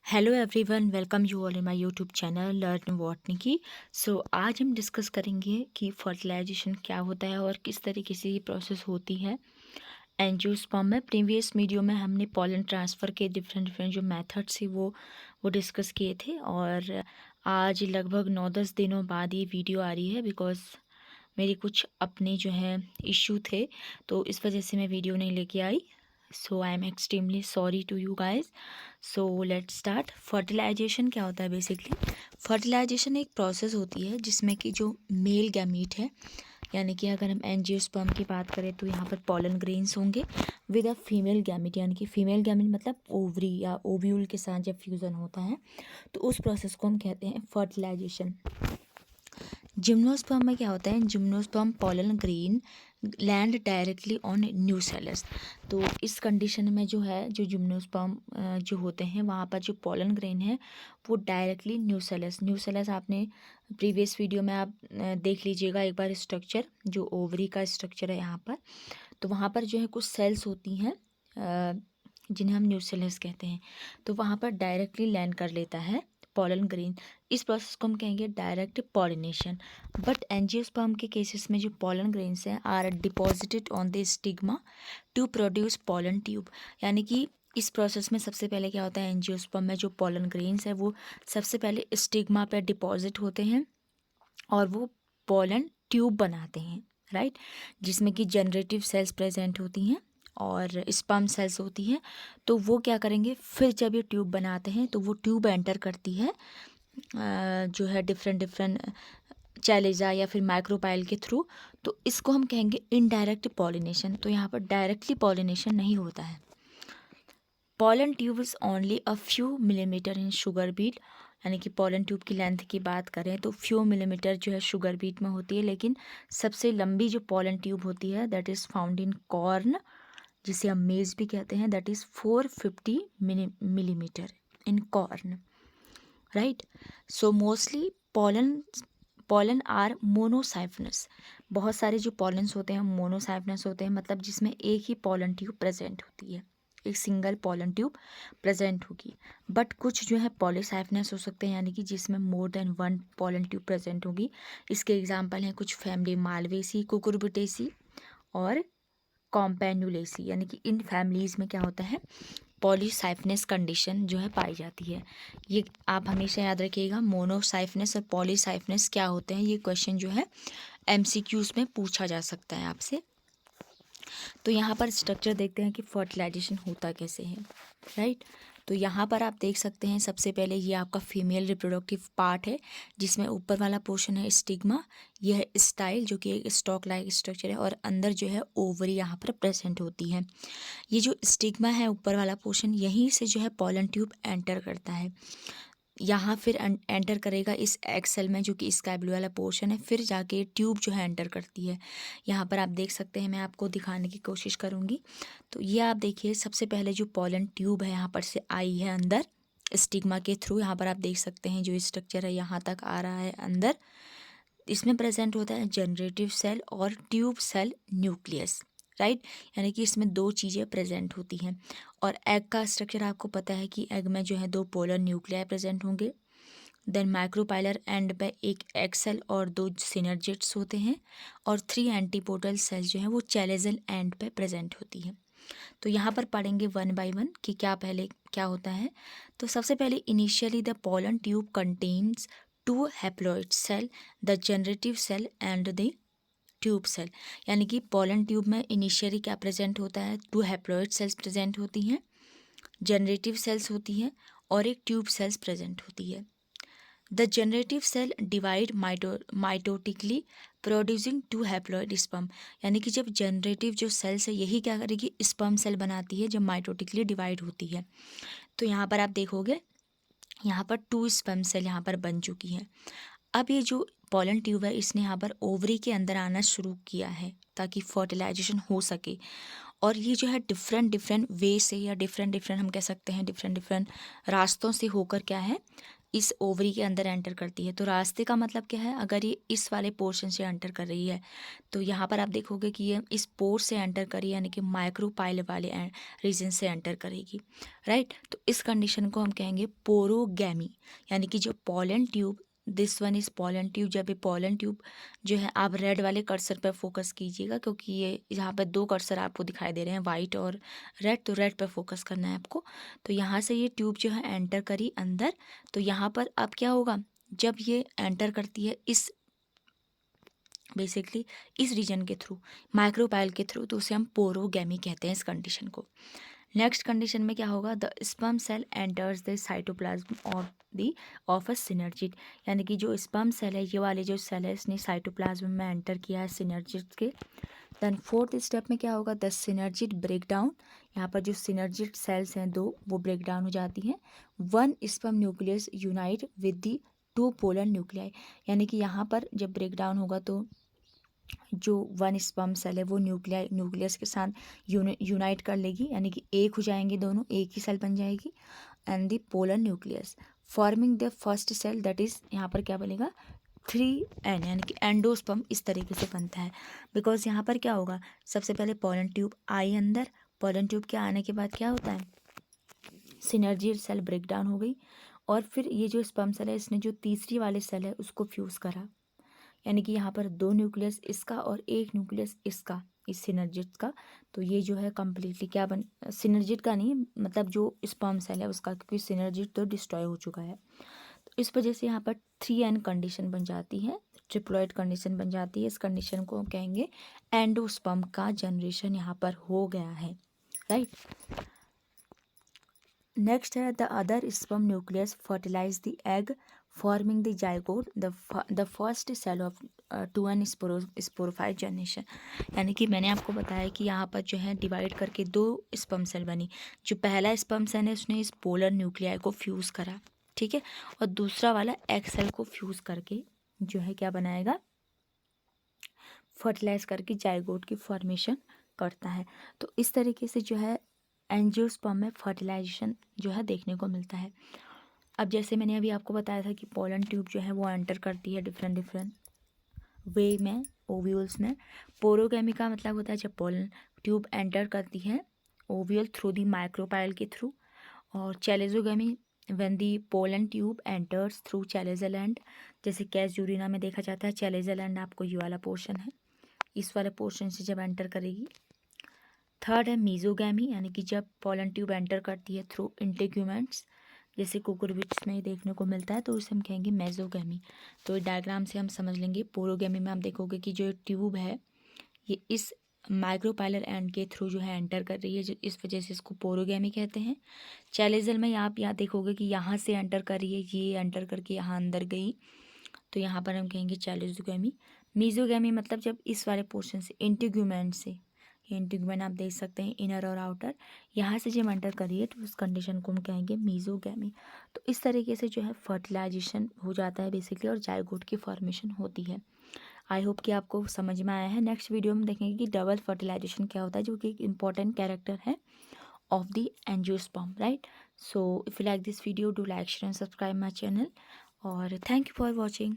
Hello everyone, welcome you all in my YouTube channel learn botany की। आज हम discuss करेंगे कि फर्टिलाइजेशन क्या होता है और किस तरीके से ये प्रोसेस होती है एंजियोस्पर्म में। प्रीवियस वीडियो में हमने पॉलन ट्रांसफ़र के डिफरेंट डिफरेंट जो मेथड्स थे वो डिस्कस किए थे, और आज लगभग 9-10 दिनों बाद ये वीडियो आ रही है बिकॉज मेरे कुछ अपने जो है इश्यू थे, तो इस वजह से मैं वीडियो नहीं लेके आई। So I am extremely sorry to you guys. So let start. Fertilization क्या होता है? बेसिकली फर्टिलाइजेशन एक प्रोसेस होती है जिसमें कि जो मेल गैमीट है, यानी कि अगर हम एंजियोस्पर्म की बात करें तो यहाँ पर पॉलन ग्रेन्स होंगे विद अ फीमेल गैमीट, यानी कि फीमेल गैमीट मतलब ओवरी या ओव्यूल के साथ जब फ्यूज़न होता है तो उस प्रोसेस को हम कहते हैं फर्टिलाइजेशन। जिम्नोस्पर्म में क्या होता है? Gymnosperm pollen grain land directly on nucellus. तो इस कंडीशन में जो है, जो जिम्नोस्पर्म जो होते हैं वहाँ पर जो पॉलन ग्रेन है वो डायरेक्टली न्यूसेलस आपने प्रीवियस वीडियो में आप देख लीजिएगा एक बार स्ट्रक्चर, जो ओवरी का स्ट्रक्चर है यहाँ पर। तो वहाँ पर जो है कुछ सेल्स होती हैं जिन्हें हम न्यूसेलस कहते हैं, तो वहाँ पर डायरेक्टली लैंड कर लेता है पॉलन ग्रेन। इस प्रोसेस को हम कहेंगे डायरेक्ट पॉलिनेशन। बट एंजियोस्पर्म के केसेस में जो पॉलन ग्रेन्स हैं are deposited on the stigma to produce pollen tube, यानी कि इस प्रोसेस में सबसे पहले क्या होता है, एंजियोस्पर्म में जो पॉलन ग्रेन्स है वो सबसे पहले स्टिग्मा पे डिपॉजिट होते हैं और वो पॉलन ट्यूब बनाते हैं, राइट, जिसमें कि जनरेटिव सेल्स प्रेजेंट होती हैं और स्पर्म सेल्स होती हैं। तो वो क्या करेंगे, फिर जब ये ट्यूब बनाते हैं तो वो ट्यूब एंटर करती है जो है डिफरेंट डिफरेंट चैलेजा या फिर माइक्रोपाइल के थ्रू। तो इसको हम कहेंगे इनडायरेक्ट पॉलिनेशन। तो यहाँ पर डायरेक्टली पॉलिनेशन नहीं होता है। Pollen tube is only a few millimetre in sugar beet, यानी कि पॉलन ट्यूब की लेंथ की बात करें तो फ्यू मिलीमीटर जो है शुगर बीट में होती है, लेकिन सबसे लंबी जो पॉलन ट्यूब होती है that is found in corn, जिसे हम मेज भी कहते हैं, that is 450 millimetre in corn, right. So mostly pollen are monosiphonous. बहुत सारे जो पॉलन्स होते हैं मोनोसाइफनस होते हैं, मतलब जिसमें एक ही पॉलन ट्यूब प्रेजेंट होती है, एक सिंगल पॉलन ट्यूब प्रेजेंट होगी। बट कुछ जो है पॉलीसाइफनस हो सकते हैं, यानी कि जिसमें more than one pollen tube present होगी। इसके एग्जांपल हैं कुछ फैमिली मालवेसी, कुकुरबिटेसी और कॉम्पेन्युलेसी, यानी कि इन फैमिलीज़ में क्या होता है, पॉलीसाइफनस कंडीशन जो है पाई जाती है। ये आप हमेशा याद रखिएगा, मोनोसाइफनस और पॉलीसाइफनस क्या होते हैं, ये क्वेश्चन जो है एमसीक्यूज में पूछा जा सकता है आपसे। तो यहाँ पर स्ट्रक्चर देखते हैं कि फर्टिलाइजेशन होता कैसे है, राइट। तो यहाँ पर आप देख सकते हैं सबसे पहले ये आपका फीमेल रिप्रोडक्टिव पार्ट है, जिसमें ऊपर वाला पोर्शन है स्टिग्मा, यह है स्टाइल जो कि एक स्टॉक लाइक स्ट्रक्चर है, और अंदर जो है ओवरी यहाँ पर प्रेजेंट होती है। ये जो स्टिग्मा है ऊपर वाला पोर्शन, यहीं से जो है पॉलन ट्यूब एंटर करता है, यहाँ फिर एंटर करेगा इस एक्सेल में जो कि स्काई ब्लू वाला पोर्शन है, फिर जाके ट्यूब जो है एंटर करती है। यहाँ पर आप देख सकते हैं, मैं आपको दिखाने की कोशिश करूँगी। तो ये आप देखिए सबसे पहले जो पॉलन ट्यूब है यहाँ पर से आई है अंदर स्टिग्मा के थ्रू, यहाँ पर आप देख सकते हैं जो स्ट्रक्चर है यहाँ तक आ रहा है अंदर। इसमें प्रेजेंट होता है जनरेटिव सेल और ट्यूब सेल न्यूक्लियस, राइट, यानी कि इसमें दो चीज़ें प्रेजेंट होती हैं। और एग का स्ट्रक्चर आपको पता है कि एग में जो है दो पोलर न्यूक्लियाई प्रेजेंट होंगे, देन माइक्रोपाइलर एंड पे एक एग सेल और दो सिनर्जिट्स होते हैं, और 3 एंटीपोडल सेल्स जो है वो चैलेजल एंड पे प्रेजेंट होती है। तो यहाँ पर पढ़ेंगे वन बाय वन कि क्या पहले क्या होता है। तो सबसे पहले initially the pollen tube contains 2 haploid cell, the generative cell and the tube cell, यानी कि पोलन ट्यूब में इनिशियली क्या प्रेजेंट होता है, 2 हैप्लॉइड सेल्स प्रेजेंट होती हैं, जनरेटिव सेल्स होती हैं और एक ट्यूब सेल्स प्रेजेंट होती है। The generative cell divide mitotically producing 2 haploid sperm, यानी कि जब जनरेटिव जो सेल्स है यही क्या करेगी, स्पर्म सेल बनाती है जब माइटोटिकली डिवाइड होती है। तो यहाँ पर आप देखोगे यहाँ पर 2 स्पर्म सेल यहाँ पर बन चुकी हैं। अब ये जो पॉलन ट्यूब है इसने यहाँ पर ओवरी के अंदर आना शुरू किया है ताकि फर्टिलाइजेशन हो सके, और ये जो है डिफरेंट डिफरेंट वे से या डिफरेंट डिफरेंट हम कह सकते हैं डिफरेंट डिफरेंट रास्तों से होकर क्या है इस ओवरी के अंदर एंटर करती है। तो रास्ते का मतलब क्या है, अगर ये इस वाले पोर्शन से एंटर कर रही है तो यहाँ पर आप देखोगे कि ये इस पोर से एंटर करी यानी कि माइक्रोपाइल वाले रीजन से एंटर करेगी, राइट। तो इस कंडीशन को हम कहेंगे पोरोगैमी, यानी कि जो pollen tube, this one is pollen tube. जब ये पोलन ट्यूब जो है, आप रेड वाले कर्सर पर फोकस कीजिएगा क्योंकि ये यहाँ पर दो कर्सर आपको दिखाई दे रहे हैं, वाइट और रेड, तो रेड पर फोकस करना है आपको। तो यहाँ से ये ट्यूब जो है एंटर करी अंदर, तो यहाँ पर अब क्या होगा, जब ये एंटर करती है इस बेसिकली इस रीजन के थ्रू, माइक्रोपाइल के थ्रू, तो उसे हम पोरोगैमी कहते हैं इस कंडीशन को। नेक्स्ट कंडीशन में क्या होगा, the sperm cell enters the cytoplasm of a synergid, यानी कि जो स्पर्म सेल है, ये वाले जो सेल है, इसने साइटोप्लाज्म में एंटर किया है सिनर्जिड के। देन फोर्थ स्टेप में क्या होगा, द सिनर्जिड ब्रेक डाउन, यहाँ पर जो सिनर्जिड सेल्स हैं दो, वो ब्रेक डाउन हो जाती हैं। One sperm nucleus unite with the two polar nuclei, यानी कि यहाँ पर जब ब्रेक डाउन होगा तो जो वन स्पर्म सेल है वो न्यूक्लियस के साथ यूनाइट कर लेगी, यानी कि एक हो जाएंगे दोनों, एक ही सेल बन जाएगी। And the polar nucleus forming the first cell, that is यहाँ पर क्या बनेगा 3N, यानी कि एंडोस्पर्म इस तरीके से बनता है। बिकॉज यहाँ पर क्या होगा, सबसे पहले पोलन ट्यूब आई अंदर, पोलन ट्यूब के आने के बाद क्या होता है, सिनर्जी सेल ब्रेक डाउन हो गई, और फिर ये जो स्पर्म सेल है इसने जो तीसरी वाले सेल है उसको फ्यूज़ करा, यानी कि यहाँ पर दो न्यूक्लियस इसका और एक न्यूक्लियस इसका, इस सिनर्जिट का। तो ये जो है कम्प्लीटली क्या बन, सिनर्जिट का नहीं मतलब जो स्पर्म सेल है उसका, क्योंकि सिनर्जिट तो डिस्ट्रॉय हो चुका है। तो इस वजह से यहाँ पर 3N कंडीशन बन जाती है, ट्रिप्लॉइड कंडीशन बन जाती है। इस कंडीशन को हम कहेंगे एंडोस्पर्म का जनरेशन यहाँ पर हो गया है, राइट। नेक्स्ट है the other sperm nucleus fertilize the egg forming the zygote the first cell of 2N sporophyte generation, यानी कि मैंने आपको बताया कि यहाँ पर जो है डिवाइड करके दो स्पर्म सेल बनी। जो पहला स्पर्म सेल है उसने इस पोलर न्यूक्लियाई को फ्यूज़ करा, ठीक है, और दूसरा वाला एग सेल को फ्यूज़ करके जो है क्या बनाएगा, फर्टिलाइज करके जाइगोट की फॉर्मेशन करता है। तो इस तरीके से जो है एंजियोस्पर्म में फर्टिलाइजेशन जो है देखने को मिलता है। अब जैसे मैंने अभी आपको बताया था कि पोलन ट्यूब जो है वो एंटर करती है डिफरेंट डिफरेंट वे में ओव्यूल्स में। पोरोगैमी का मतलब होता है जब पोलन ट्यूब एंटर करती है ओव्यूल थ्रू दी माइक्रोपाइल के थ्रू, और चैलेजोगैमी when the pollen tube enters through chalazal and, जैसे कैस यूरिना में देखा जाता है। चैलेजल एंड आपको ये वाला पोर्शन है, इस वाले पोर्शन से जब एंटर करेगी। थर्ड है मीजोगैमी, यानी कि जब पोलन ट्यूब एंटर करती है थ्रू इंटेग्यूमेंट्स, जैसे कुकुरबिट्स में देखने को मिलता है, तो उसे हम कहेंगे मेजोगैमी। तो डायग्राम से हम समझ लेंगे। पोरोगैमी में आप देखोगे कि जो ट्यूब है ये इस माइक्रोपाइलर एंड के थ्रू जो है एंटर कर रही है, जो इस वजह से इसको पोरोगैमी कहते हैं। चैलेजल में आप यहाँ देखोगे कि यहाँ से एंटर कर रही है, ये एंटर करके यहाँ अंदर गई, तो यहाँ पर हम कहेंगे चैलेजोगैमी। मीजोगैमी मतलब जब इस वाले पोर्शन से इंटीग्यूमेंट से, ये इंटीग्यूमेंट आप देख सकते हैं इनर और आउटर, यहाँ से जब एंटर करिए तो उस कंडीशन को हम कहेंगे मीजोगैमी। तो इस तरीके से जो है फर्टिलाइजेशन हो जाता है बेसिकली, और जाइगोट की फॉर्मेशन होती है। आई होप कि आपको समझ में आया है। नेक्स्ट वीडियो में देखेंगे कि डबल फर्टिलाइजेशन क्या होता है, जो कि एक इंपॉर्टेंट कैरेक्टर है of the angiosperm, right? So if you like this video, do like, share and subscribe my channel, or thank you for watching.